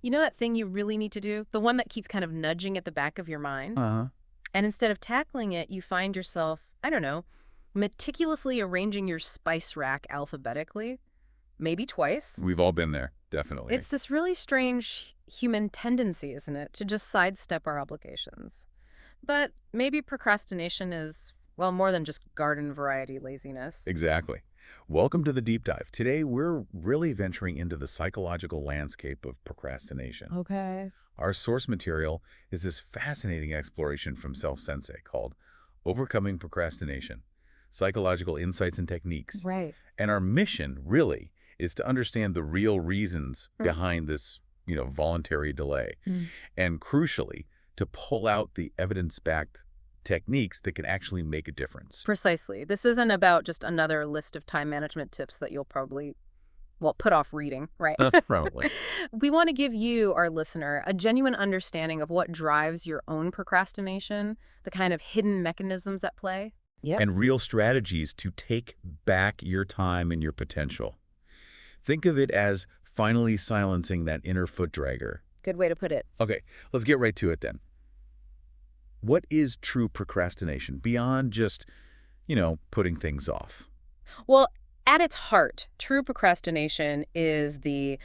You know that thing you really need to do? The one that keeps kind of nudging at the back of your mind? Uh-huh. And instead of tackling it, you find yourself, I don't know, meticulously arranging your spice rack alphabetically, maybe twice. We've all been there, definitely. It's this really strange human tendency, isn't it, to just sidestep our obligations. But maybe procrastination is, well, more than just garden variety laziness. Exactly. Welcome to the deep dive. Today, we're really venturing into the psychological landscape of procrastination. Okay. Our source material is this fascinating exploration from Self-Sensei called Overcoming Procrastination, Psychological Insights and Techniques. Right. And our mission, really, is to understand the real reasons behind this, voluntary delay. Mm. And crucially, to pull out the evidence-backed techniques that can actually make a difference. Precisely. This isn't about just another list of time management tips that you'll probably, well, put off reading, right? Probably. We want to give you, our listener, a genuine understanding of what drives your own procrastination, the kind of hidden mechanisms at play. Yep. And real strategies to take back your time and your potential. Think of it as finally silencing that inner foot dragger. Good way to put it. Okay, let's get right to it then. What is true procrastination beyond just, putting things off? Well, at its heart, true procrastination is the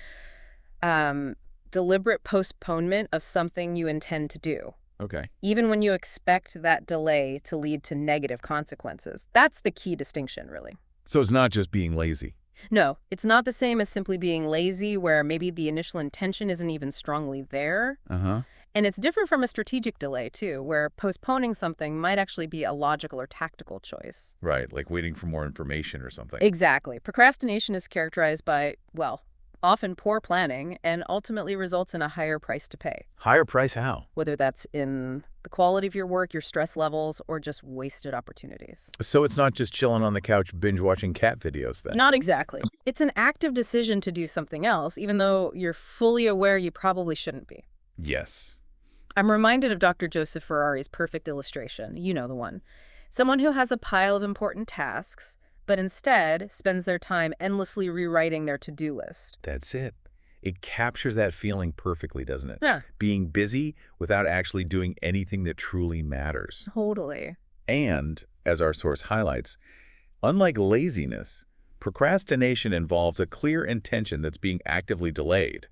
deliberate postponement of something you intend to do, Okay. even when you expect that delay to lead to negative consequences. That's the key distinction, really. So it's not just being lazy. No, it's not the same as simply being lazy, where maybe the initial intention isn't even strongly there. Uh-huh. And it's different from a strategic delay, too, where postponing something might actually be a logical or tactical choice. Right, like waiting for more information or something. Exactly. Procrastination is characterized by, well, often poor planning and ultimately results in a higher price to pay, Higher price how? whether that's in the quality of your work, your stress levels, or just wasted opportunities. So it's not just chilling on the couch binge-watching cat videos then? Not exactly. It's an active decision to do something else, even though you're fully aware you probably shouldn't be. Yes. I'm reminded of Dr. Joseph Ferrari's perfect illustration. You know the one. Someone who has a pile of important tasks, but instead spends their time endlessly rewriting their to-do list. That's it. It captures that feeling perfectly, doesn't it? Yeah, Being busy without actually doing anything that truly matters. totally. And, as our source highlights, unlike laziness, procrastination involves a clear intention that's being actively delayed,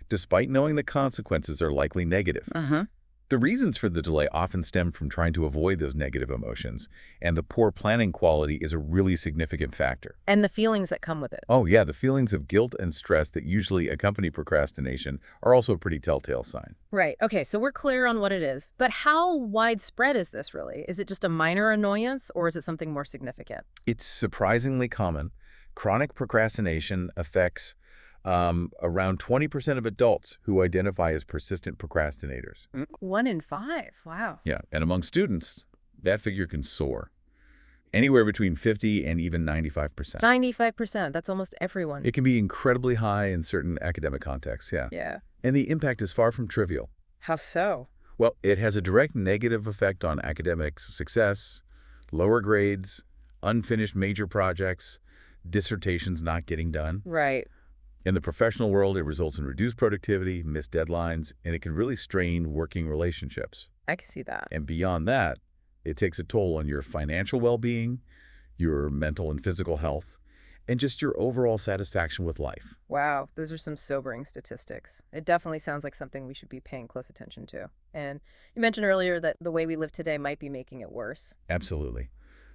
despite knowing the consequences are likely negative. Uh-huh. The reasons for the delay often stem from trying to avoid those negative emotions, and the poor planning quality is a really significant factor. And the feelings that come with it. Oh yeah, the feelings of guilt and stress that usually accompany procrastination are also a pretty telltale sign. Right. Okay, so we're clear on what it is. But how widespread is this really? Is it just a minor annoyance, or is it something more significant? It's surprisingly common. Chronic procrastination affects around 20% of adults who identify as persistent procrastinators. 1 in 5. Wow. Yeah, and among students, that figure can soar. Anywhere between 50 and even 95%. 95%. That's almost everyone. It can be incredibly high in certain academic contexts, yeah. Yeah. And the impact is far from trivial. How so? Well, it has a direct negative effect on academic success, lower grades, unfinished major projects, dissertations not getting done. Right. In the professional world, it results in reduced productivity, missed deadlines, and it can really strain working relationships. I can see that. And beyond that, it takes a toll on your financial well-being, your mental and physical health, and just your overall satisfaction with life. Wow, those are some sobering statistics. It definitely sounds like something we should be paying close attention to. And you mentioned earlier that the way we live today might be making it worse. Absolutely.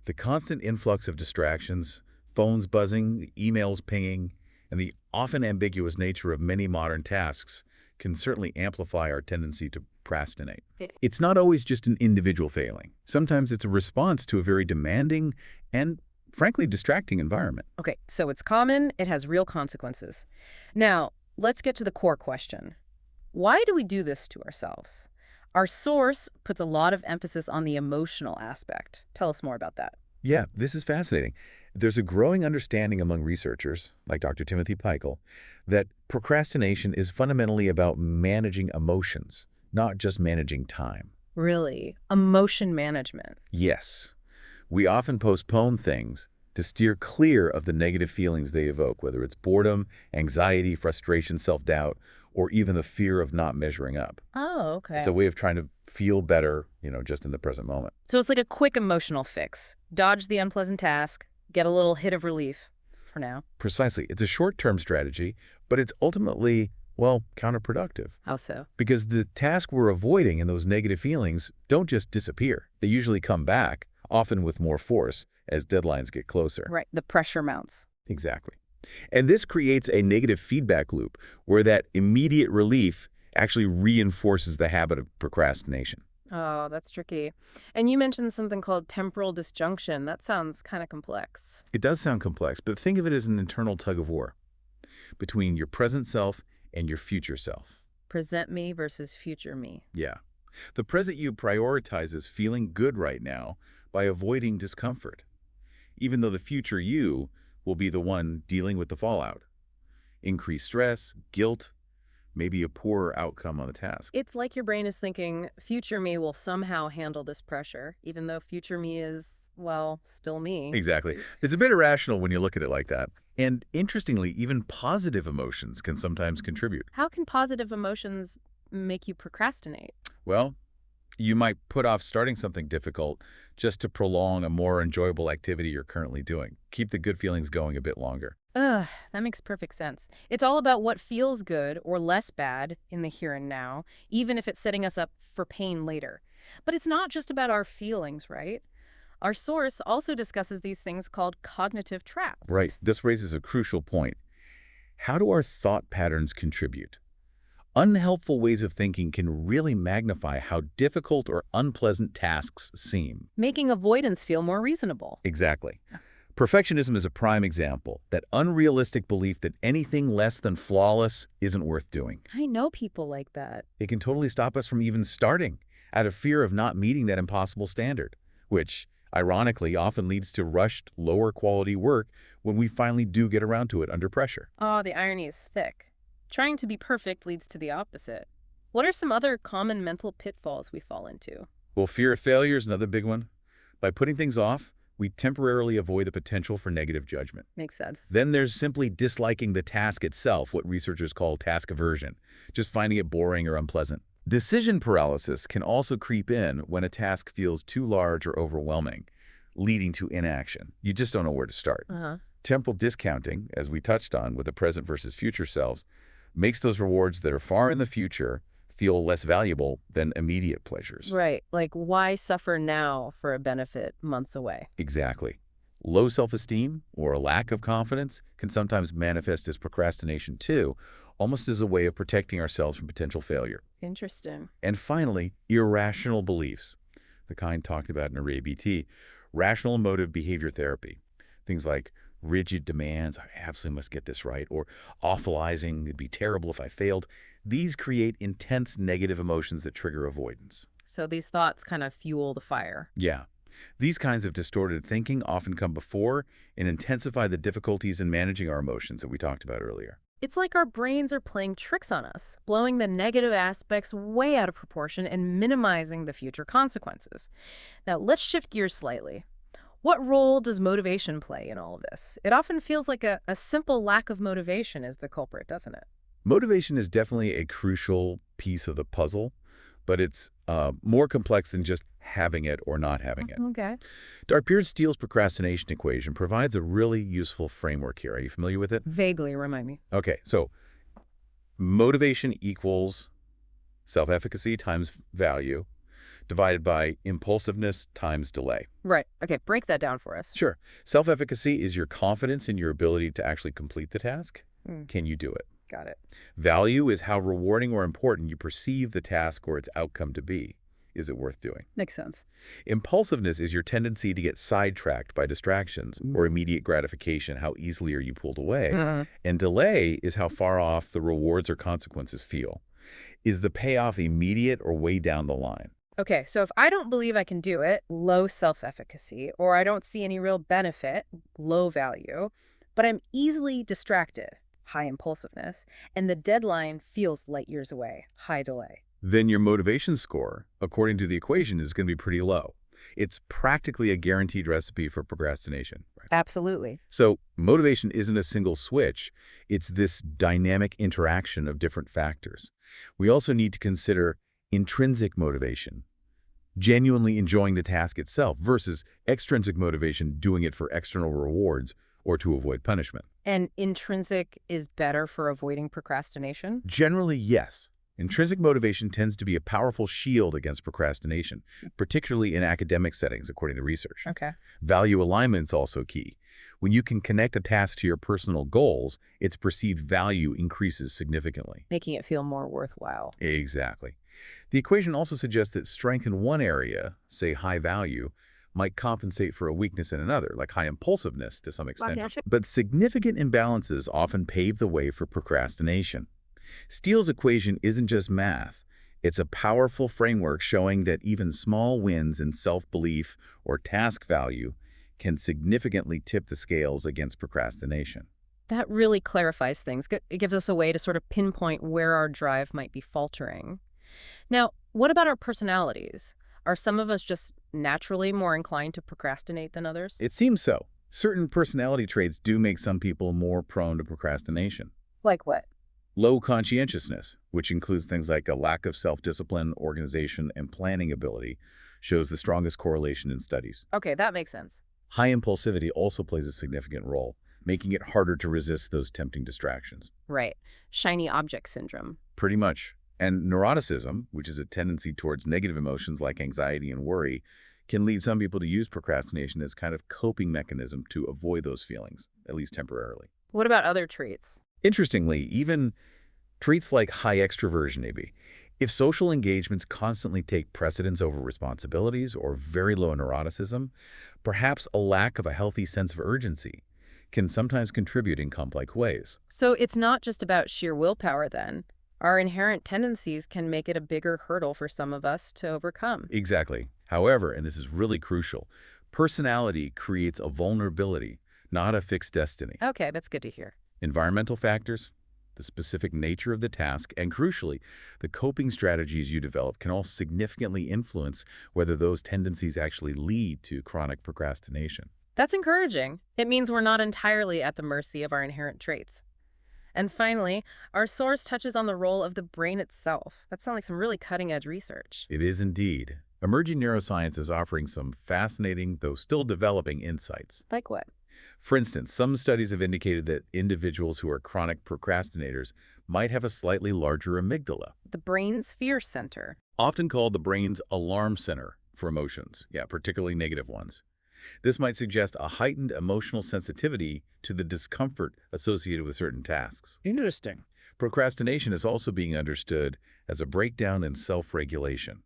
The constant influx of distractions, phones buzzing, emails pinging, and the often ambiguous nature of many modern tasks can certainly amplify our tendency to procrastinate. It's not always just an individual failing. Sometimes it's a response to a very demanding and, frankly, distracting environment. Okay, so it's common, it has real consequences. Now, let's get to the core question. Why do we do this to ourselves? Our source puts a lot of emphasis on the emotional aspect. Tell us more about that. Yeah, this is fascinating. There's a growing understanding among researchers, like Dr. Timothy Peichel, that procrastination is fundamentally about managing emotions, not just managing time. Really? Emotion management. Yes, we often postpone things to steer clear of the negative feelings they evoke, whether it's boredom, anxiety, frustration, self-doubt, or even the fear of not measuring up. Oh, It's okay. a way of trying to feel better, just in the present moment. So it's like a quick emotional fix. Dodge the unpleasant task, get a little hit of relief for now. Precisely. It's a short-term strategy, but it's ultimately, well, counterproductive. How so? Because the task we're avoiding and those negative feelings don't just disappear. They usually come back, often with more force, as deadlines get closer. Right, the pressure mounts. Exactly. And this creates a negative feedback loop where that immediate relief actually reinforces the habit of procrastination. Oh, that's tricky. And you mentioned something called temporal disjunction. That sounds kind of complex. It does sound complex, but think of it as an internal tug of war between your present self and your future self. Present me versus future me. Yeah. The present you prioritizes feeling good right now by avoiding discomfort, even though the future you will be the one dealing with the fallout. Increased stress, guilt, maybe a poorer outcome on the task. It's like your brain is thinking, future me will somehow handle this pressure, even though future me is, well, still me. Exactly. It's a bit irrational when you look at it like that. And interestingly, even positive emotions can sometimes contribute. How can positive emotions make you procrastinate? Well, you might put off starting something difficult just to prolong a more enjoyable activity you're currently doing. Keep the good feelings going a bit longer. Ugh, that makes perfect sense. It's all about what feels good or less bad in the here and now, even if it's setting us up for pain later. But it's not just about our feelings, right? Our source also discusses these things called cognitive Right. traps. This raises a crucial point. How do our thought patterns contribute? Unhelpful ways of thinking can really magnify how difficult or unpleasant tasks seem. Making avoidance feel more reasonable. Exactly. Perfectionism is a prime example, that unrealistic belief that anything less than flawless isn't worth doing. I know people like that. It can totally stop us from even starting, out of fear of not meeting that impossible standard, which, ironically, often leads to rushed, lower-quality work when we finally do get around to it under pressure. Oh, the irony is thick. Trying to be perfect leads to the opposite. What are some other common mental pitfalls we fall into? Well, fear of failure is another big one. By putting things off, we temporarily avoid the potential for negative judgment. Makes sense. Then there's simply disliking the task itself, what researchers call task aversion, just finding it boring or unpleasant. Decision paralysis can also creep in when a task feels too large or overwhelming, leading to inaction. You just don't know where to start. Uh-huh. Temporal discounting, as we touched on with the present versus future selves, makes those rewards that are far in the future feel less valuable than immediate pleasures. Right. Like, why suffer now for a benefit months away? Exactly. Low self-esteem or a lack of confidence can sometimes manifest as procrastination too, almost as a way of protecting ourselves from potential failure. Interesting. And finally, irrational beliefs, the kind talked about in Array BT, rational emotive behavior therapy. Things like rigid demands, I absolutely must get this right, or awfulizing, it'd be terrible if I failed. These create intense negative emotions that trigger avoidance. So these thoughts kind of fuel the fire. Yeah. These kinds of distorted thinking often come before and intensify the difficulties in managing our emotions that we talked about earlier. It's like our brains are playing tricks on us, blowing the negative aspects way out of proportion and minimizing the future consequences. Now, let's shift gears slightly. What role does motivation play in all of this? It often feels like a simple lack of motivation is the culprit, doesn't it? Motivation is definitely a crucial piece of the puzzle, but it's more complex than just having it or not having it. Okay. Darpier-Steele's procrastination equation provides a really useful framework here. Are you familiar with it? Vaguely remind me. Okay, so motivation equals self-efficacy times value divided by impulsiveness times delay. Right. Okay, break that down for us. Sure. Self-efficacy is your confidence in your ability to actually complete the task. Mm, Can you do it? got it. Value is how rewarding or important you perceive the task or its outcome to be. Is it worth doing? Makes sense. Impulsiveness is your tendency to get sidetracked by distractions or immediate gratification. How easily are you pulled away? And delay is how far off the rewards or consequences feel. Is the payoff immediate or way down the line? Okay, so if I don't believe I can do it, low self-efficacy, or I don't see any real benefit, low value, but I'm easily distracted, high impulsiveness, and the deadline feels light years away, high delay. Then your motivation score, according to the equation, is going to be pretty low. It's practically a guaranteed recipe for procrastination. Right? Absolutely. So motivation isn't a single switch. It's this dynamic interaction of different factors. We also need to consider intrinsic motivation, genuinely enjoying the task itself, versus extrinsic motivation, doing it for external rewards or to avoid punishment. And intrinsic is better for avoiding procrastination? Generally, yes. Intrinsic motivation tends to be a powerful shield against procrastination, particularly in academic settings, according to research. Okay. Value alignment is also key. When you can connect a task to your personal goals, its perceived value increases significantly. Making it feel more worthwhile. Exactly. The equation also suggests that strength in one area, say high value, might compensate for a weakness in another, like high impulsiveness to some extent. Right. But significant imbalances often pave the way for procrastination. Steele's equation isn't just math. It's a powerful framework showing that even small wins in self-belief or task value can significantly tip the scales against procrastination. That really clarifies things. It gives us a way to sort of pinpoint where our drive might be faltering. Now, what about our personalities? Are some of us just naturally more inclined to procrastinate than others? It seems so. Certain personality traits do make some people more prone to procrastination. Like what? Low conscientiousness, which includes things like a lack of self-discipline, organization, and planning ability, shows the strongest correlation in studies. Okay, that makes sense. High impulsivity also plays a significant role, making it harder to resist those tempting distractions. Right. Shiny object syndrome. Pretty much. And neuroticism, which is a tendency towards negative emotions like anxiety and worry, can lead some people to use procrastination as kind of coping mechanism to avoid those feelings, at least temporarily. What about other traits? Interestingly, even traits like high extroversion, maybe, if social engagements constantly take precedence over responsibilities or very low neuroticism, perhaps a lack of a healthy sense of urgency can sometimes contribute in complex ways. So it's not just about sheer willpower then. Our inherent tendencies can make it a bigger hurdle for some of us to overcome. Exactly. However, and this is really crucial, personality creates a vulnerability, not a fixed destiny. Okay, that's good to hear. Environmental factors, the specific nature of the task, and crucially, the coping strategies you develop can all significantly influence whether those tendencies actually lead to chronic procrastination. That's encouraging. It means we're not entirely at the mercy of our inherent traits. And finally, our source touches on the role of the brain itself. That sounds like some really cutting-edge research. It is indeed. Emerging neuroscience is offering some fascinating, though still developing, insights. Like what? For instance, some studies have indicated that individuals who are chronic procrastinators might have a slightly larger amygdala, The brain's fear center. often called the brain's alarm center for emotions, particularly negative ones. This might suggest a heightened emotional sensitivity to the discomfort associated with certain tasks. Interesting. Procrastination is also being understood as a breakdown in self-regulation,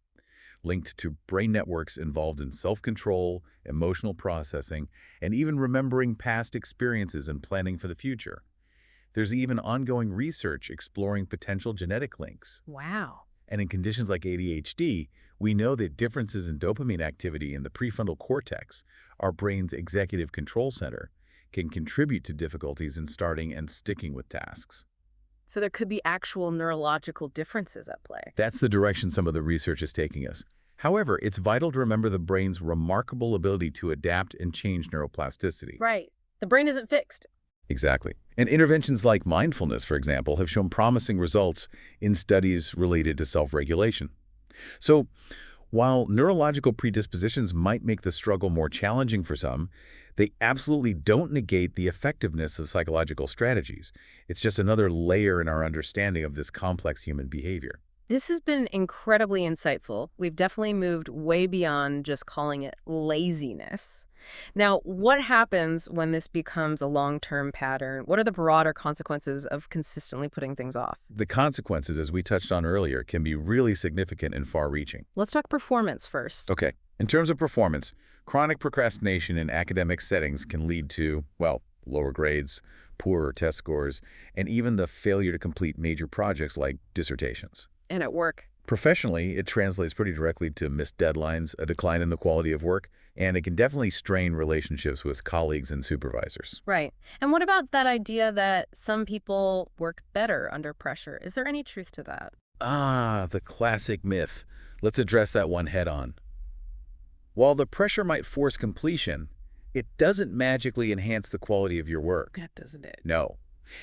linked to brain networks involved in self-control, emotional processing, and even remembering past experiences and planning for the future. There's even ongoing research exploring potential genetic links. Wow. And in conditions like ADHD, we know that differences in dopamine activity in the prefrontal cortex, our brain's executive control center, can contribute to difficulties in starting and sticking with tasks. So there could be actual neurological differences at play. That's the direction some of the research is taking us. However, it's vital to remember the brain's remarkable ability to adapt and change neuroplasticity. Right. The brain isn't fixed. Exactly. And interventions like mindfulness, for example, have shown promising results in studies related to self-regulation. So, while neurological predispositions might make the struggle more challenging for some, they absolutely don't negate the effectiveness of psychological strategies. It's just another layer in our understanding of this complex human behavior. This has been incredibly insightful. We've definitely moved way beyond just calling it laziness. Now, what happens when this becomes a long-term pattern? What are the broader consequences of consistently putting things off? The consequences, as we touched on earlier, can be really significant and far-reaching. Let's talk performance first. Okay. In terms of performance, chronic procrastination in academic settings can lead to, well, lower grades, poorer test scores, and even the failure to complete major projects like dissertations. And at work. Professionally, it translates pretty directly to missed deadlines, a decline in the quality of work, and it can definitely strain relationships with colleagues and supervisors. Right. And what about that idea that some people work better under pressure? Is there any truth to that? Ah, the classic myth. Let's address that one head on. While the pressure might force completion, it doesn't magically enhance the quality of your work. That doesn't it? No.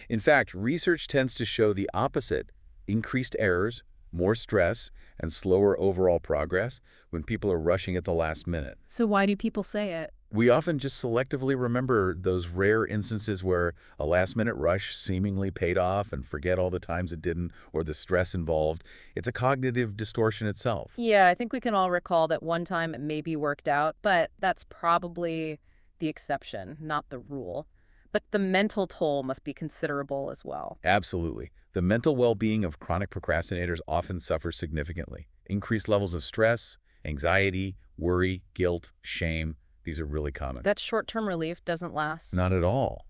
In fact, research tends to show the opposite: increased errors, more stress, and slower overall progress when people are rushing at the last minute. So why do people say it? We often just selectively remember those rare instances where a last-minute rush seemingly paid off and forget all the times it didn't or the stress involved. It's a cognitive distortion itself. Yeah, I think we can all recall that one time it maybe worked out, but that's probably the exception, not the rule. But the mental toll must be considerable as well. Absolutely. The mental well-being of chronic procrastinators often suffers significantly. Increased levels of stress, anxiety, worry, guilt, shame, these are really common. That short-term relief doesn't last. Not at all.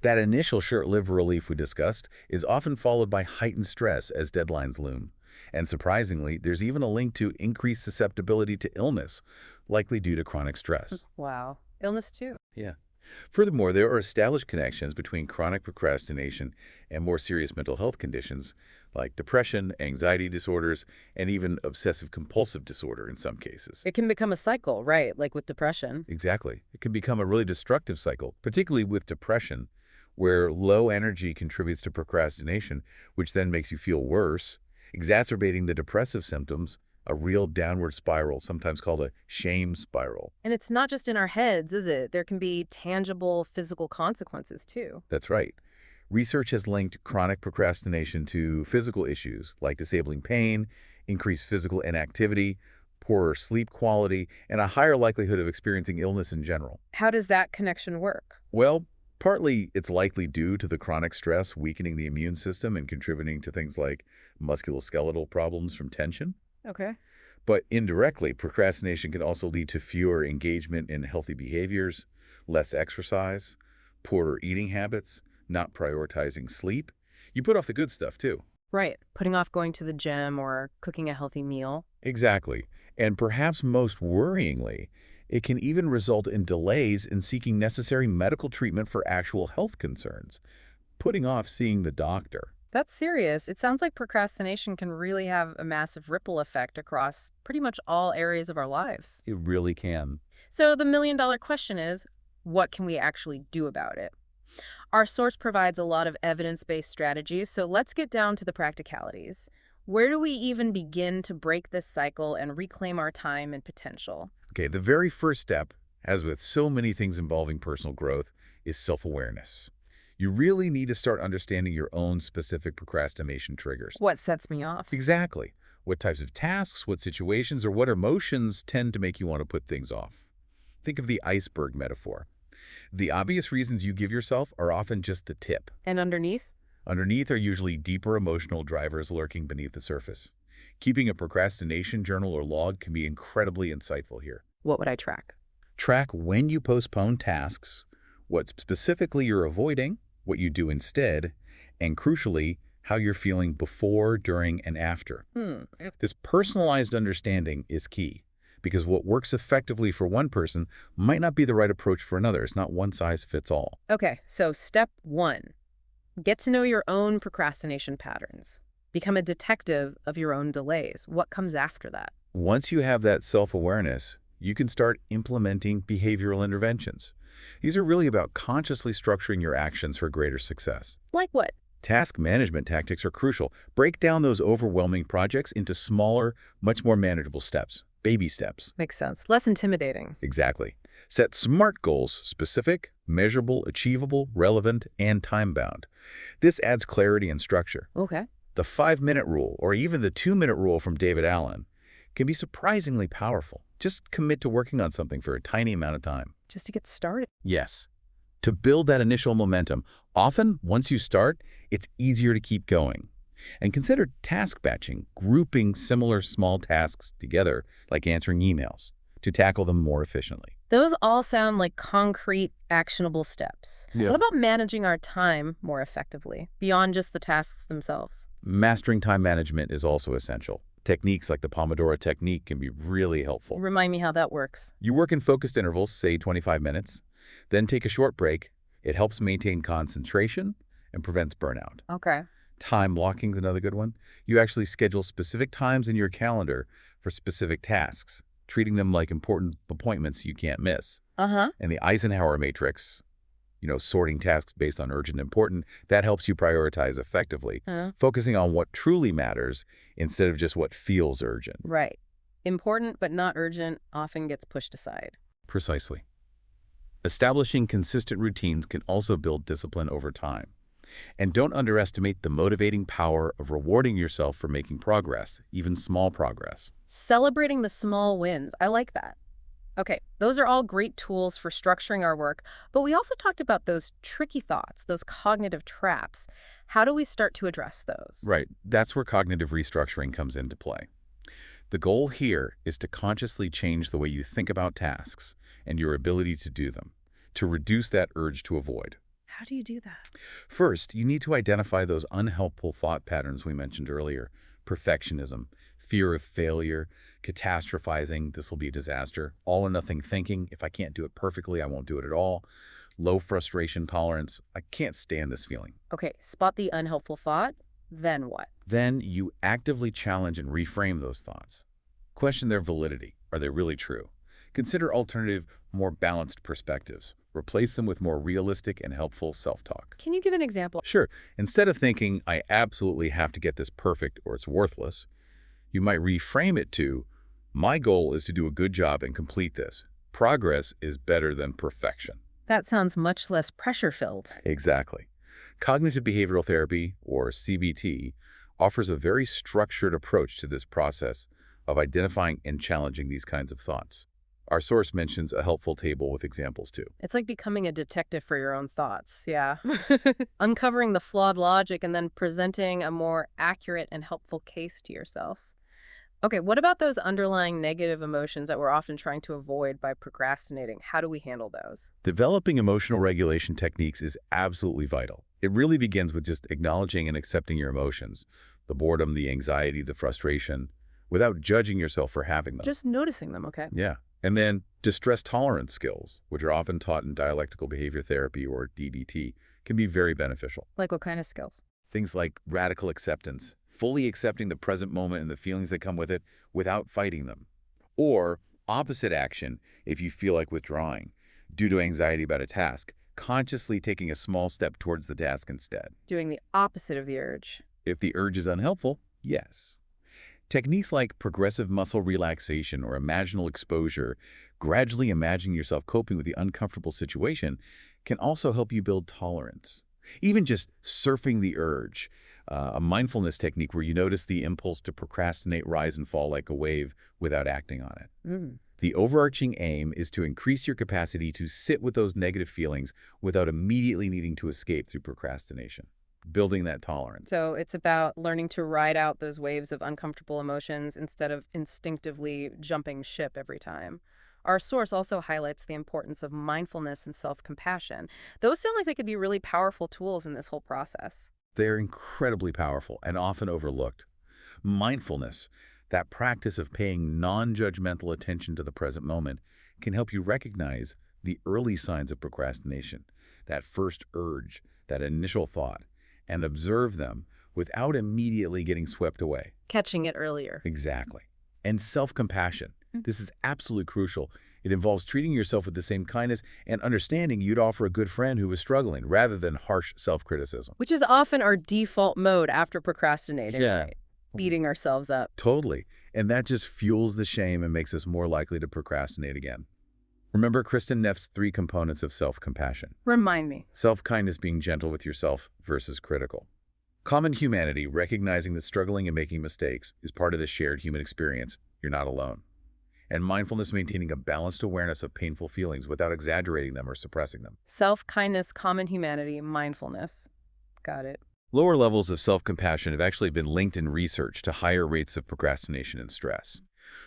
That initial short-lived relief we discussed is often followed by heightened stress as deadlines loom. And surprisingly, there's even a link to increased susceptibility to illness, likely due to chronic stress. Wow. Illness too. Yeah. Furthermore, there are established connections between chronic procrastination and more serious mental health conditions like depression, anxiety disorders, and even obsessive-compulsive disorder in some cases. It can become a cycle, right? Like with depression. Exactly. It can become a really destructive cycle, particularly with depression, where low energy contributes to procrastination, which then makes you feel worse, exacerbating the depressive symptoms, a real downward spiral, sometimes called a shame spiral. And it's not just in our heads, is it? There can be tangible physical consequences too. That's right. Research has linked chronic procrastination to physical issues like disabling pain, increased physical inactivity, poorer sleep quality, and a higher likelihood of experiencing illness in general. How does that connection work? Well, partly it's likely due to the chronic stress weakening the immune system and contributing to things like musculoskeletal problems from tension. Okay. But indirectly, procrastination can also lead to fewer engagement in healthy behaviors, less exercise, poorer eating habits, not prioritizing sleep. You put off the good stuff, too. Right. Putting off going to the gym or cooking a healthy meal. Exactly. And perhaps most worryingly, it can even result in delays in seeking necessary medical treatment for actual health concerns, putting off seeing the doctor. That's serious. It sounds like procrastination can really have a massive ripple effect across pretty much all areas of our lives. It really can. So the million-dollar question is, what can we actually do about it? Our source provides a lot of evidence-based strategies, so let's get down to the practicalities. Where do we even begin to break this cycle and reclaim our time and potential? Okay, the very first step, as with so many things involving personal growth, is self-awareness. You really need to start understanding your own specific procrastination triggers. What sets me off? Exactly. What types of tasks, what situations, or what emotions tend to make you want to put things off? Think of the iceberg metaphor. The obvious reasons you give yourself are often just the tip. And underneath? Underneath are usually deeper emotional drivers lurking beneath the surface. Keeping a procrastination journal or log can be incredibly insightful here. What would I track? Track when you postpone tasks, what specifically you're avoiding, what you do instead, and crucially, how you're feeling before, during, and after. This personalized understanding is key, because what works effectively for one person might not be the right approach for another. It's not one size fits all. Okay, so step 1. Get to know your own procrastination patterns. Become a detective of your own delays. What comes after that? Once you have that self-awareness, you can start implementing behavioral interventions. These are really about consciously structuring your actions for greater success. Like what? Task management tactics are crucial. Break down those overwhelming projects into smaller, much more manageable steps. Baby steps. Makes sense. Less intimidating. Exactly. Set SMART goals: specific, measurable, achievable, relevant, and time-bound. This adds clarity and structure. Okay. The 5-minute rule, or even the 2-minute rule from David Allen, can be surprisingly powerful. Just commit to working on something for a tiny amount of time. Just to get started. Yes. To build that initial momentum. Often, once you start, it's easier to keep going. And consider task batching, grouping similar small tasks together, like answering emails, to tackle them more efficiently. Those all sound like concrete, actionable steps. Yeah. What about managing our time more effectively, beyond just the tasks themselves? Mastering time management is also essential. Techniques like the Pomodoro technique can be really helpful. Remind me how that works. You work in focused intervals, say 25 minutes, then take a short break. It helps maintain concentration and prevents burnout. Okay. Time blocking is another good one. You actually schedule specific times in your calendar for specific tasks, treating them like important appointments you can't miss. Uh-huh. And the Eisenhower matrix, sorting tasks based on urgent and important, that helps you prioritize effectively, focusing on what truly matters instead of just what feels urgent. Right. Important but not urgent often gets pushed aside. Precisely. Establishing consistent routines can also build discipline over time. And don't underestimate the motivating power of rewarding yourself for making progress, even small progress. Celebrating the small wins. I like that. Okay, those are all great tools for structuring our work, but we also talked about those tricky thoughts, those cognitive traps. How do we start to address those? Right, that's where cognitive restructuring comes into play. The goal here is to consciously change the way you think about tasks and your ability to do them, to reduce that urge to avoid. How do you do that? First, you need to identify those unhelpful thought patterns we mentioned earlier: perfectionism, fear of failure, catastrophizing, this will be a disaster, all or nothing thinking, if I can't do it perfectly, I won't do it at all, low frustration tolerance, I can't stand this feeling. Okay, spot the unhelpful thought, then what? Then you actively challenge and reframe those thoughts. Question their validity. Are they really true? Consider alternative, more balanced perspectives. Replace them with more realistic and helpful self-talk. Can you give an example? Sure, instead of thinking, I absolutely have to get this perfect or it's worthless, you might reframe it to, my goal is to do a good job and complete this. Progress is better than perfection. That sounds much less pressure-filled. Exactly. Cognitive behavioral therapy, or CBT, offers a very structured approach to this process of identifying and challenging these kinds of thoughts. Our source mentions a helpful table with examples too. It's like becoming a detective for your own thoughts, yeah. Uncovering the flawed logic and then presenting a more accurate and helpful case to yourself. Okay, what about those underlying negative emotions that we're often trying to avoid by procrastinating? How do we handle those? Developing emotional regulation techniques is absolutely vital. It really begins with just acknowledging and accepting your emotions, the boredom, the anxiety, the frustration, without judging yourself for having them. Just noticing them, okay? Yeah. And then distress tolerance skills, which are often taught in dialectical behavior therapy or DBT, can be very beneficial. Like what kind of skills? Things like radical acceptance, fully accepting the present moment and the feelings that come with it without fighting them. Or opposite action, if you feel like withdrawing due to anxiety about a task, consciously taking a small step towards the task instead. Doing the opposite of the urge. If the urge is unhelpful, yes. Techniques like progressive muscle relaxation or imaginal exposure, gradually imagining yourself coping with the uncomfortable situation, can also help you build tolerance. Even just surfing the urge, a mindfulness technique where you notice the impulse to procrastinate rise and fall like a wave without acting on it. The overarching aim is to increase your capacity to sit with those negative feelings without immediately needing to escape through procrastination, building that tolerance. So it's about learning to ride out those waves of uncomfortable emotions instead of instinctively jumping ship every time. Our source also highlights the importance of mindfulness and self-compassion. Those sound like they could be really powerful tools in this whole process. They're incredibly powerful and often overlooked. Mindfulness, that practice of paying non-judgmental attention to the present moment, can help you recognize the early signs of procrastination, that first urge, that initial thought, and observe them without immediately getting swept away. Catching it earlier. Exactly. And self-compassion. This is absolutely crucial. It involves treating yourself with the same kindness and understanding you'd offer a good friend who is struggling, rather than harsh self-criticism. Which is often our default mode after procrastinating, Yeah. right? Beating ourselves up. Totally. And that just fuels the shame and makes us more likely to procrastinate again. Remember Kristen Neff's 3 components of self-compassion. Remind me. Self-kindness, being gentle with yourself versus critical. Common humanity, recognizing that struggling and making mistakes is part of the shared human experience. You're not alone. And mindfulness, maintaining a balanced awareness of painful feelings without exaggerating them or suppressing them. Self-kindness, common humanity, mindfulness. Got it. Lower levels of self-compassion have actually been linked in research to higher rates of procrastination and stress.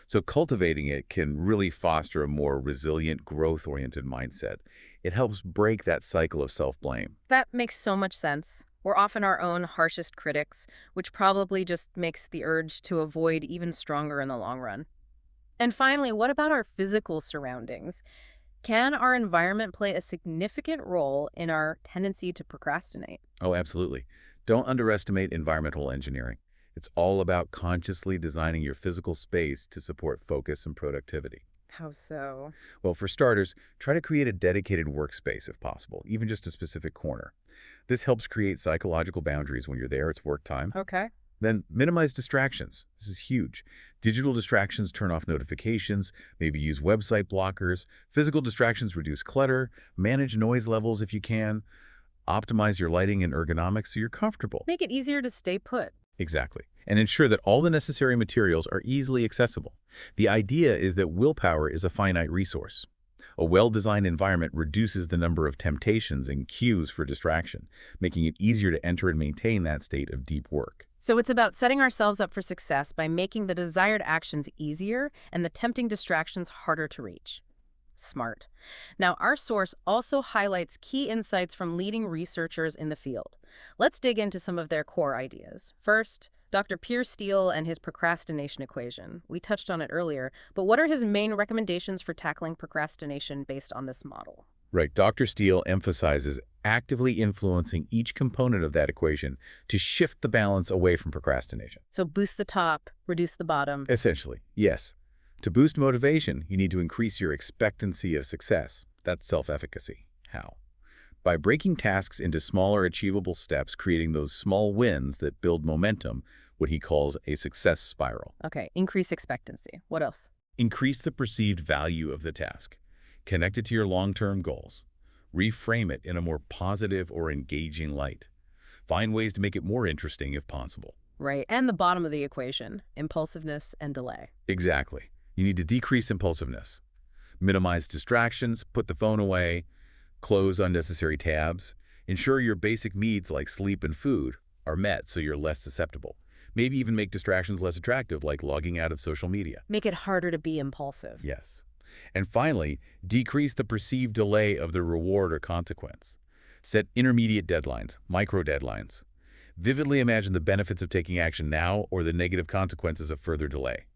So cultivating it can really foster a more resilient, growth-oriented mindset. It helps break that cycle of self-blame. That makes so much sense. We're often our own harshest critics, which probably just makes the urge to avoid even stronger in the long run. And finally, what about our physical surroundings? Can our environment play a significant role in our tendency to procrastinate? Oh, absolutely. Don't underestimate environmental engineering. It's all about consciously designing your physical space to support focus and productivity. How so? Well, for starters, try to create a dedicated workspace if possible, even just a specific corner. This helps create psychological boundaries when you're there, it's work time. Okay. Then minimize distractions. This is huge. Digital distractions turn off notifications, maybe use website blockers. Physical distractions reduce clutter, manage noise levels if you can, optimize your lighting and ergonomics so you're comfortable. Make it easier to stay put. Exactly. And ensure that all the necessary materials are easily accessible. The idea is that willpower is a finite resource. A well-designed environment reduces the number of temptations and cues for distraction, making it easier to enter and maintain that state of deep work. So it's about setting ourselves up for success by making the desired actions easier and the tempting distractions harder to reach. Smart. Now, our source also highlights key insights from leading researchers in the field. Let's dig into some of their core ideas. First, Dr. Pierce Steele and his procrastination equation. We touched on it earlier, but what are his main recommendations for tackling procrastination based on this model? Right. Dr. Steele emphasizes actively influencing each component of that equation to shift the balance away from procrastination. So boost the top, reduce the bottom. Essentially, yes. To boost motivation, you need to increase your expectancy of success. That's self-efficacy. How? By breaking tasks into smaller achievable steps, creating those small wins that build momentum, what he calls a success spiral. Okay, increase expectancy. What else? Increase the perceived value of the task. Connect it to your long-term goals. Reframe it in a more positive or engaging light. Find ways to make it more interesting if possible. Right, and the bottom of the equation, impulsiveness and delay. Exactly. You need to decrease impulsiveness. Minimize distractions, put the phone away, close unnecessary tabs. Ensure your basic needs like sleep and food are met so you're less susceptible. Maybe even make distractions less attractive, like logging out of social media. Make it harder to be impulsive. Yes. And finally, decrease the perceived delay of the reward or consequence. Set intermediate deadlines, micro deadlines. Vividly imagine the benefits of taking action now or the negative consequences of further delay.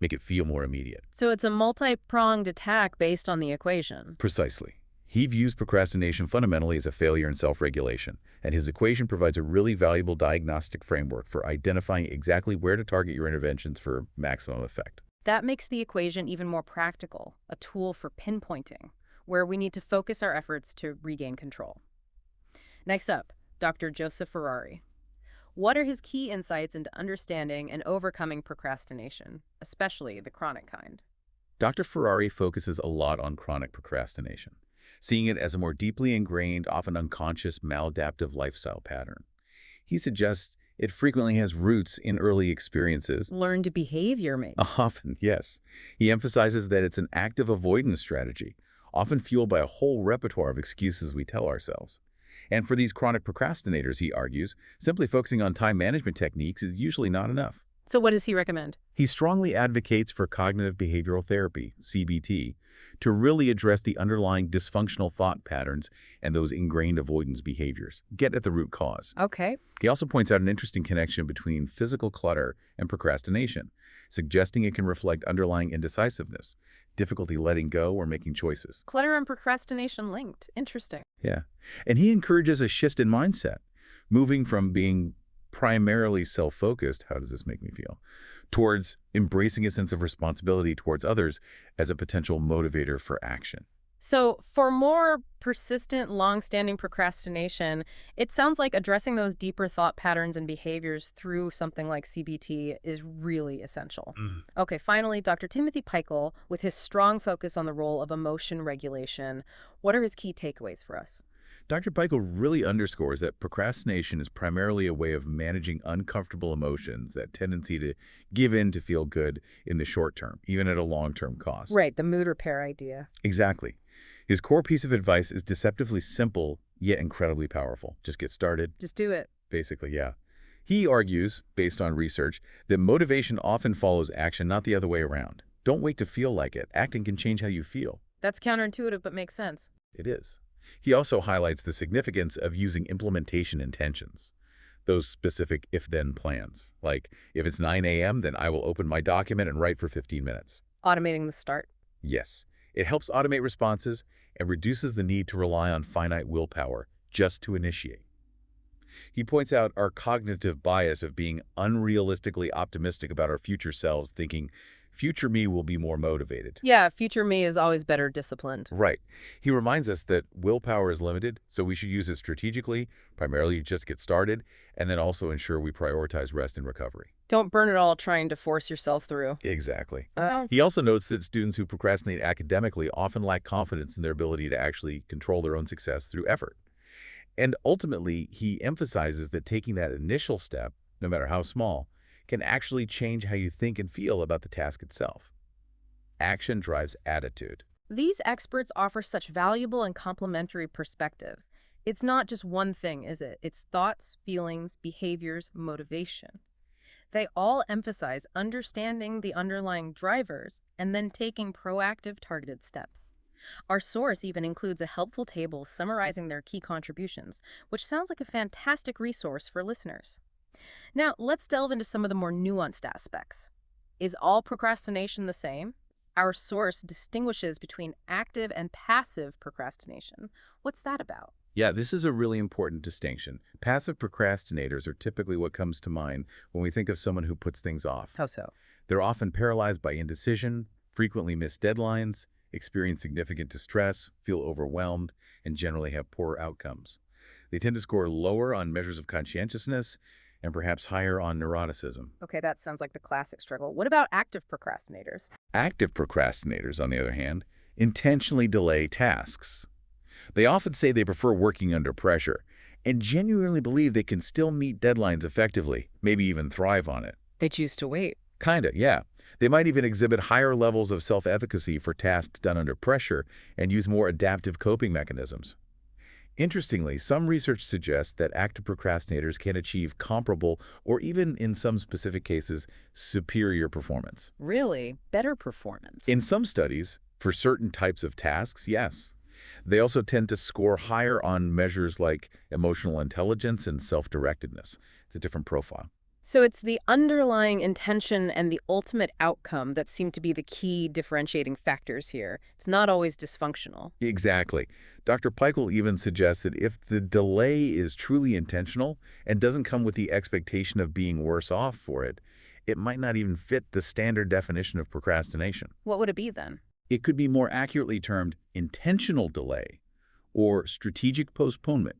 Make it feel more immediate. So it's a multi-pronged attack based on the equation. Precisely. He views procrastination fundamentally as a failure in self-regulation, and his equation provides a really valuable diagnostic framework for identifying exactly where to target your interventions for maximum effect. That makes the equation even more practical, a tool for pinpointing, where we need to focus our efforts to regain control. Next up, Dr. Joseph Ferrari. What are his key insights into understanding and overcoming procrastination, especially the chronic kind? Dr. Ferrari focuses a lot on chronic procrastination, seeing it as a more deeply ingrained, often unconscious, maladaptive lifestyle pattern. He suggests it frequently has roots in early experiences. Learned behavior, maybe. Often, yes. He emphasizes that it's an active avoidance strategy, often fueled by a whole repertoire of excuses we tell ourselves. And for these chronic procrastinators, he argues, simply focusing on time management techniques is usually not enough. So what does he recommend? He strongly advocates for cognitive behavioral therapy, CBT, to really address the underlying dysfunctional thought patterns and those ingrained avoidance behaviors. Get at the root cause. Okay. He also points out an interesting connection between physical clutter and procrastination, suggesting it can reflect underlying indecisiveness, difficulty letting go or making choices. Clutter and procrastination linked. Interesting. Yeah. And he encourages a shift in mindset, moving from being primarily self-focused, how does this make me feel, towards embracing a sense of responsibility towards others as a potential motivator for action. So for more persistent, long-standing procrastination, it sounds like addressing those deeper thought patterns and behaviors through something like CBT is really essential. Okay, finally, Dr. Timothy Peichel, with his strong focus on the role of emotion regulation, what are his key takeaways for us? Dr. Peichel really underscores that procrastination is primarily a way of managing uncomfortable emotions, that tendency to give in to feel good in the short term, even at a long-term cost. Right, the mood repair idea. Exactly. His core piece of advice is deceptively simple, yet incredibly powerful. Just get started. Just do it. Basically, yeah. He argues, based on research, that motivation often follows action, not the other way around. Don't wait to feel like it. Acting can change how you feel. That's counterintuitive, but makes sense. It is. He also highlights the significance of using implementation intentions, those specific if-then plans. Like, if it's 9 a.m., then I will open my document and write for 15 minutes. Automating the start. Yes. It helps automate responses and reduces the need to rely on finite willpower just to initiate. He points out our cognitive bias of being unrealistically optimistic about our future selves, thinking future me will be more motivated. Yeah, future me is always better disciplined. Right. He reminds us that willpower is limited, so we should use it strategically, primarily to just get started, and then also ensure we prioritize rest and recovery. Don't burn it all trying to force yourself through. Exactly. Oh. He also notes that students who procrastinate academically often lack confidence in their ability to actually control their own success through effort. And ultimately, he emphasizes that taking that initial step, no matter how small, can actually change how you think and feel about the task itself. Action drives attitude. These experts offer such valuable and complementary perspectives. It's not just one thing, is it? It's thoughts, feelings, behaviors, motivation. They all emphasize understanding the underlying drivers and then taking proactive, targeted steps. Our source even includes a helpful table summarizing their key contributions, which sounds like a fantastic resource for listeners. Now, let's delve into some of the more nuanced aspects. Is all procrastination the same? Our source distinguishes between active and passive procrastination. What's that about? Yeah, this is a really important distinction. Passive procrastinators are typically what comes to mind when we think of someone who puts things off. How so? They're often paralyzed by indecision, frequently miss deadlines, experience significant distress, feel overwhelmed, and generally have poor outcomes. They tend to score lower on measures of conscientiousness and perhaps higher on neuroticism. Okay, that sounds like the classic struggle. What about active procrastinators? Active procrastinators, on the other hand, intentionally delay tasks. They often say they prefer working under pressure and genuinely believe they can still meet deadlines effectively, maybe even thrive on it. They choose to wait. Kinda, yeah. They might even exhibit higher levels of self-efficacy for tasks done under pressure and use more adaptive coping mechanisms. Interestingly, some research suggests that active procrastinators can achieve comparable or even, in some specific cases, superior performance. Really? Better performance. In some studies, for certain types of tasks, yes. They also tend to score higher on measures like emotional intelligence and self-directedness. It's a different profile. So it's the underlying intention and the ultimate outcome that seem to be the key differentiating factors here. It's not always dysfunctional. Exactly. Dr. Peichel even suggests that if the delay is truly intentional and doesn't come with the expectation of being worse off for it, it might not even fit the standard definition of procrastination. What would it be then? It could be more accurately termed intentional delay or strategic postponement.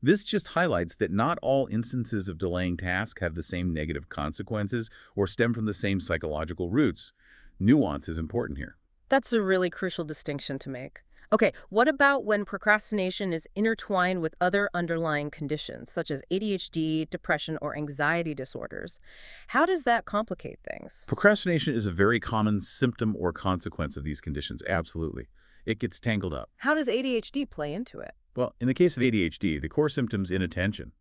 This just highlights that not all instances of delaying tasks have the same negative consequences or stem from the same psychological roots. Nuance is important here. That's a really crucial distinction to make. Okay, what about when procrastination is intertwined with other underlying conditions, such as ADHD, depression, or anxiety disorders? How does that complicate things? Procrastination is a very common symptom or consequence of these conditions, absolutely. It gets tangled up. How does ADHD play into it? Well, in the case of ADHD, the core symptoms inattention,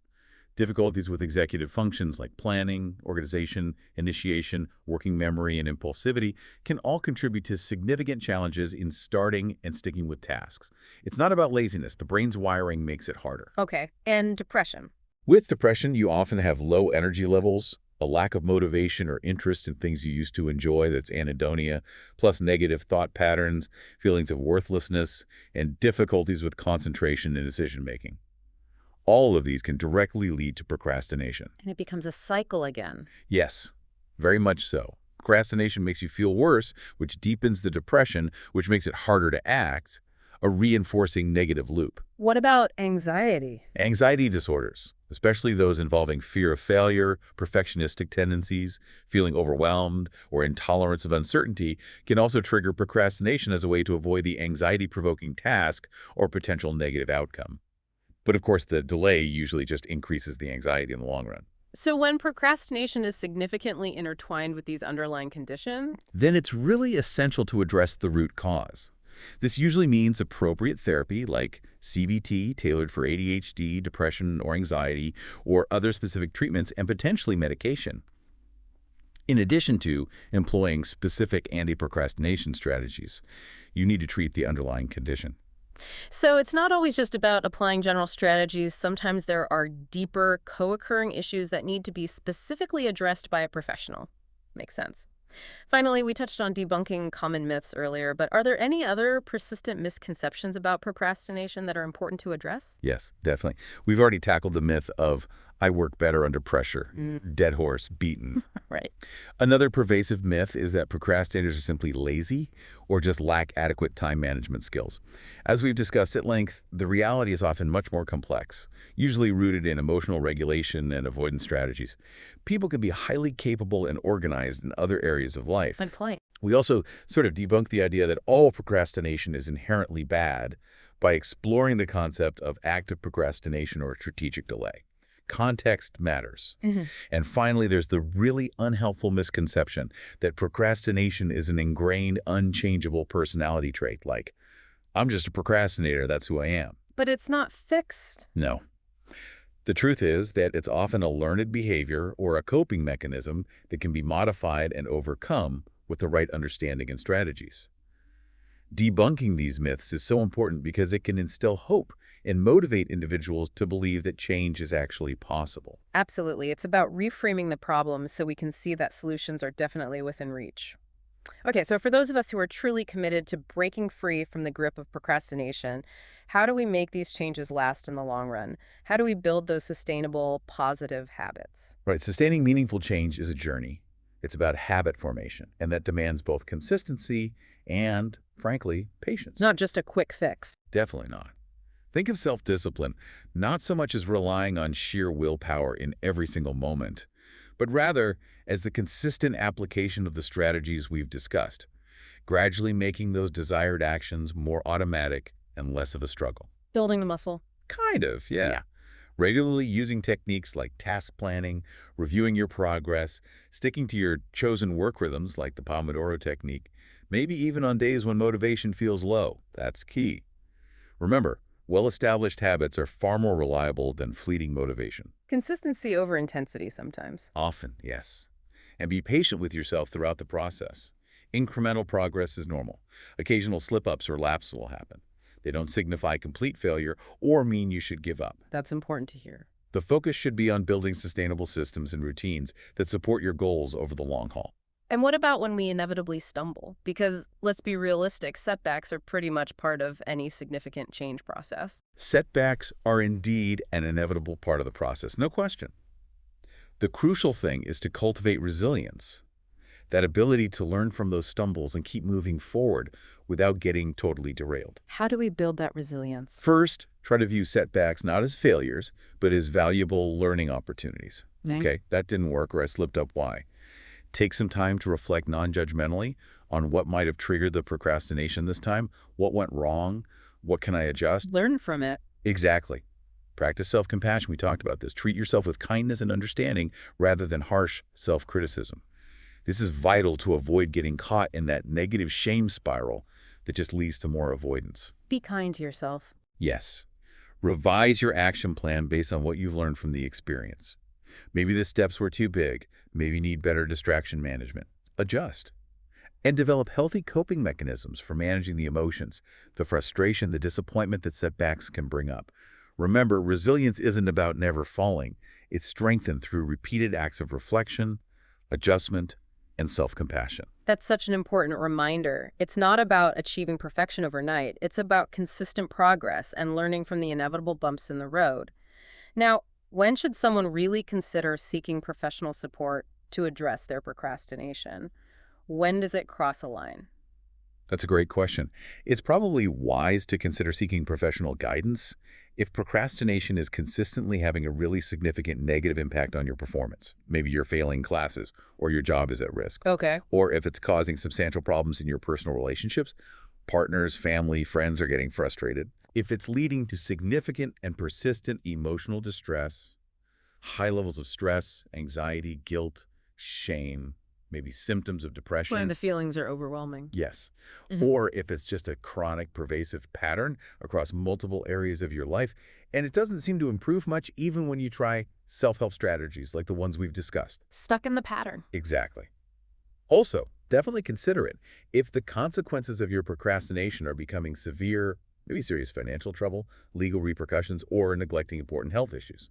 difficulties with executive functions like planning, organization, initiation, working memory, and impulsivity can all contribute to significant challenges in starting and sticking with tasks. It's not about laziness. The brain's wiring makes it harder. Okay, and depression. With depression, you often have low energy levels, a lack of motivation or interest in things you used to enjoy, that's anhedonia, plus negative thought patterns, feelings of worthlessness, and difficulties with concentration and decision-making. All of these can directly lead to procrastination. And it becomes a cycle again. Yes, very much so. Procrastination makes you feel worse, which deepens the depression, which makes it harder to act, a reinforcing negative loop. What about anxiety? Anxiety disorders, especially those involving fear of failure, perfectionistic tendencies, feeling overwhelmed, or intolerance of uncertainty, can also trigger procrastination as a way to avoid the anxiety-provoking task or potential negative outcome. But of course, the delay usually just increases the anxiety in the long run. So when procrastination is significantly intertwined with these underlying conditions, Then it's really essential to address the root cause. This usually means appropriate therapy like CBT, tailored for ADHD, depression, or anxiety, or other specific treatments, and potentially medication. In addition to employing specific anti-procrastination strategies, you need to treat the underlying condition. so it's not always just about applying general strategies. Sometimes there are deeper, co-occurring issues that need to be specifically addressed by a professional. Makes sense. Finally, we touched on debunking common myths earlier, but are there any other persistent misconceptions about procrastination that are important to address? Yes, definitely. We've already tackled the myth of I work better under pressure. Dead horse, beaten. Right. Another pervasive myth is that procrastinators are simply lazy or just lack adequate time management skills. As we've discussed at length, the reality is often much more complex, usually rooted in emotional regulation and avoidance strategies. People can be highly capable and organized in other areas of life. Good point. We also sort of debunk the idea that all procrastination is inherently bad by exploring the concept of active procrastination or strategic delay. Context matters. Mhm. And finally, there's the really unhelpful misconception that procrastination is an ingrained, unchangeable personality trait, like, I'm just a procrastinator, that's who I am. But it's not fixed. No. The truth is that it's often a learned behavior or a coping mechanism that can be modified and overcome with the right understanding and strategies. Debunking these myths is so important because it can instill hope and motivate individuals to believe that change is actually possible. Absolutely. It's about reframing the problem so we can see that solutions are definitely within reach. Okay, so for those of us who are truly committed to breaking free from the grip of procrastination, how do we make these changes last in the long run? How do we build those sustainable, positive habits? Right, sustaining meaningful change is a journey. It's about habit formation, and that demands both consistency and, frankly, It's patience. not just a quick fix. Definitely not. Think of self-discipline not so much as relying on sheer willpower in every single moment, but rather as the consistent application of the strategies we've discussed, gradually making those desired actions more automatic and less of a struggle. Building the muscle. Kind of, yeah. Regularly using techniques like task planning, reviewing your progress, sticking to your chosen work rhythms like the Pomodoro technique, maybe even on days when motivation feels low. That's key. Remember, well-established habits are far more reliable than fleeting motivation. Consistency over intensity sometimes. Often, yes. And be patient with yourself throughout the process. Incremental progress is normal. Occasional slip-ups or lapses will happen. They don't signify complete failure or mean you should give up. That's important to hear. The focus should be on building sustainable systems and routines that support your goals over the long haul. And what about when we inevitably stumble? Because let's be realistic, setbacks are pretty much part of any significant change process. Setbacks are indeed an inevitable part of the process, no question. The crucial thing is to cultivate resilience, that ability to learn from those stumbles and keep moving forward without getting totally derailed. How do we build that resilience? First, try to view setbacks not as failures, but as valuable learning opportunities. Okay, that didn't work or I slipped up, why? Take some time to reflect non-judgmentally on what might have triggered the procrastination this time, what went wrong, what can I adjust? Learn from it. Exactly. Practice self-compassion. We talked about this. Treat yourself with kindness and understanding rather than harsh self-criticism. This is vital to avoid getting caught in that negative shame spiral that just leads to more avoidance. Be kind to yourself. Yes. Revise your action plan based on what you've learned from the experience. Maybe the steps were too big. Maybe you need better distraction management. Adjust. And develop healthy coping mechanisms for managing the emotions, the frustration, the disappointment that setbacks can bring up. Remember, resilience isn't about never falling. It's strengthened through repeated acts of reflection, adjustment, and self-compassion. That's such an important reminder. It's not about achieving perfection overnight. It's about consistent progress and learning from the inevitable bumps in the road. Now, when should someone really consider seeking professional support to address their procrastination? When does it cross a line? That's a great question. It's probably wise to consider seeking professional guidance if procrastination is consistently having a really significant negative impact on your performance. Maybe you're failing classes or your job is at risk. Okay. Or if it's causing substantial problems in your personal relationships, partners, family, friends are getting frustrated. If it's leading to significant and persistent emotional distress, high levels of stress, anxiety, guilt, shame, maybe symptoms of depression. When the feelings are overwhelming. Yes. Mhm. Or if it's just a chronic, pervasive pattern across multiple areas of your life, and it doesn't seem to improve much even when you try self-help strategies like the ones we've discussed. Stuck in the pattern. Exactly. Also, definitely consider it if the consequences of your procrastination are becoming severe, maybe serious financial trouble, legal repercussions, or neglecting important health issues.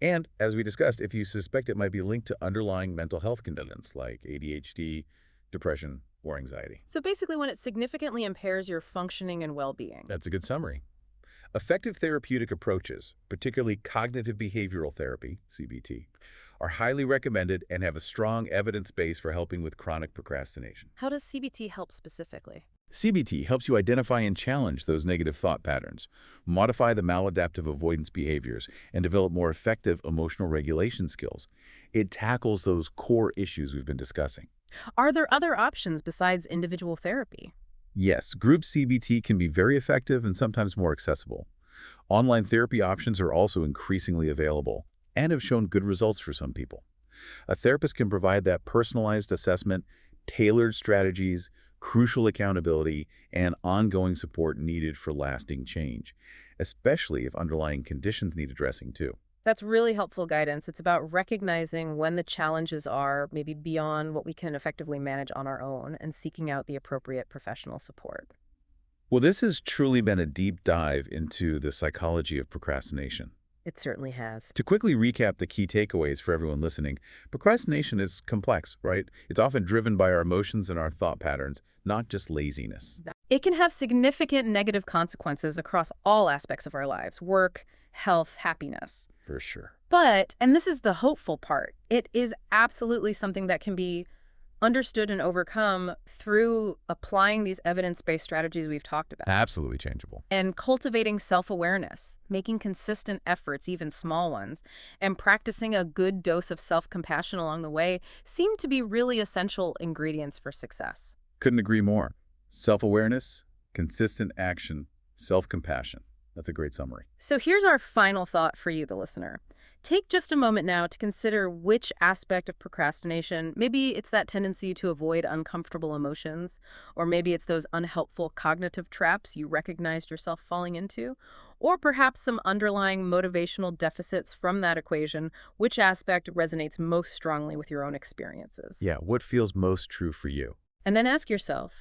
And as we discussed, if you suspect it might be linked to underlying mental health conditions like ADHD, depression, or anxiety. So basically, when it significantly impairs your functioning and well-being. That's a good summary. Effective therapeutic approaches, particularly cognitive behavioral therapy, CBT, are highly recommended and have a strong evidence base for helping with chronic procrastination. How does CBT help specifically? CBT helps you identify and challenge those negative thought patterns, modify the maladaptive avoidance behaviors, and develop more effective emotional regulation skills. It tackles those core issues we've been discussing. Are there other options besides individual therapy? Yes, group CBT can be very effective and sometimes more accessible. Online therapy options are also increasingly available and have shown good results for some people. A therapist can provide that personalized assessment, tailored strategies, crucial accountability, and ongoing support needed for lasting change, especially if underlying conditions need addressing too. That's really helpful guidance. It's about recognizing when the challenges are maybe beyond what we can effectively manage on our own and seeking out the appropriate professional support. Well, this has truly been a deep dive into the psychology of procrastination. It certainly has. To quickly recap the key takeaways for everyone listening, procrastination is complex, right? It's often driven by our emotions and our thought patterns, not just laziness. It can have significant negative consequences across all aspects of our lives: work, health, happiness. For sure. But, and this is the hopeful part, it is absolutely something that can be understood and overcome through applying these evidence-based strategies we've talked about. Absolutely changeable. And cultivating self-awareness, making consistent efforts, even small ones, and practicing a good dose of self-compassion along the way seem to be really essential ingredients for success. Couldn't agree more. Self-awareness, consistent action, self-compassion. That's a great summary. So here's our final thought for you, the listener. Take just a moment now to consider which aspect of procrastination, maybe it's that tendency to avoid uncomfortable emotions, or maybe it's those unhelpful cognitive traps you recognized yourself falling into, or perhaps some underlying motivational deficits from that equation. Which aspect resonates most strongly with your own experiences? Yeah, what feels most true for you? And then ask yourself,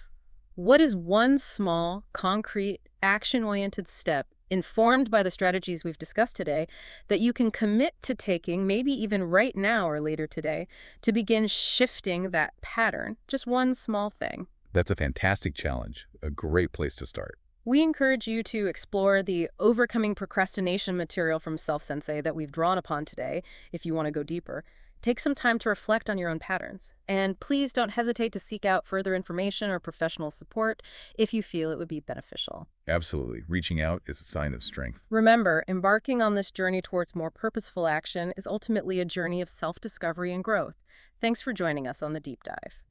what is one small, concrete, action-oriented step informed by the strategies we've discussed today that you can commit to taking, maybe even right now or later today, to begin shifting that pattern? Just one small thing. That's a fantastic challenge, a great place to start. We encourage you to explore the Overcoming Procrastination material from Self-Sensei that we've drawn upon today if you want to go deeper. Take some time to reflect on your own patterns. And please don't hesitate to seek out further information or professional support if you feel it would be beneficial. Absolutely. Reaching out is a sign of strength. Remember, embarking on this journey towards more purposeful action is ultimately a journey of self-discovery and growth. Thanks for joining us on the Deep Dive.